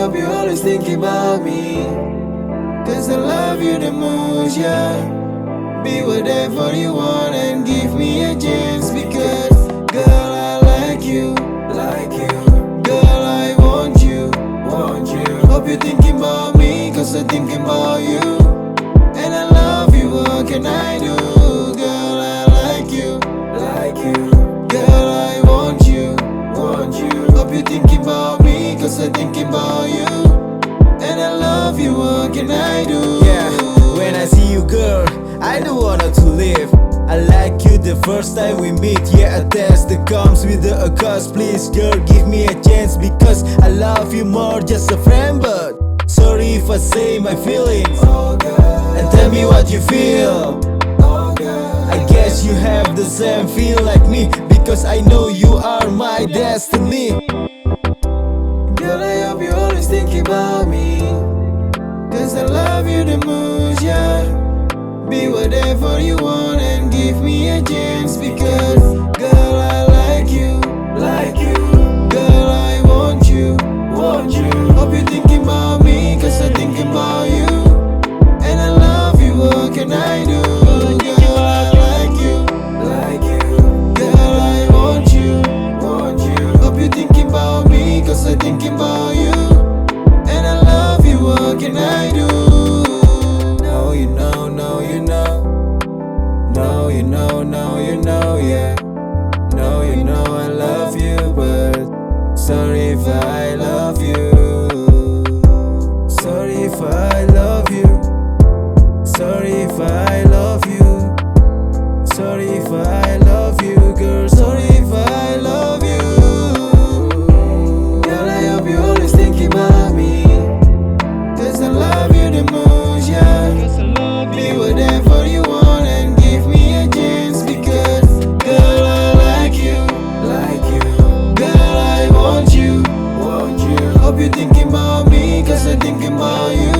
hope you always thinking about me, 'cause I love you the most, yeah. Be whatever you want and give me a chance, because girl, I like you, like you. Girl, I want you, want you. Hope you're thinking about me, 'cause I'm thinking about you. And I love you, what can I do? Girl, I like you, like you. Girl, I want you, want you. Hope you're thinking about me, 'cause I'm thinking about you. And I love you, what can I do? Yeah, when I see you, girl, I don't wanna to live. I like you the first time we meet. Yeah, a test that comes with a cost. Please, girl, give me a chance, because I love you more just a friend. But sorry if I say my feelings, and tell me what you feel. I guess you have the same feel like me, because I know you are my destiny. Girl, I hope you always thinking about me, 'cause I love you the most, yeah. Be whatever you want and give me a chance, because girl, I like you, like you. Girl, I want you, want you. Hope you're thinking about me, 'cause I'm thinking about you. And I love you, what can I do? Girl, I like you, like you. Girl, I want you, want you. Hope you're thinking about me, 'cause I'm thinking about you. And I love you, what can I do? Now you know, now you know. Now you know, now you know, yeah. Now you know I love you, but sorry if I love you. Sorry if I love you. Sorry if I love you. Sorry if I love you, girl. Sorry if I love you. Girl, I hope you always thinking about me, 'cause I love you the most, yeah. Be whatever you want and give me a chance, because girl, I like you, like you. Girl, I want you, want you. Hope you're thinking about me, 'cause I'm thinking about you.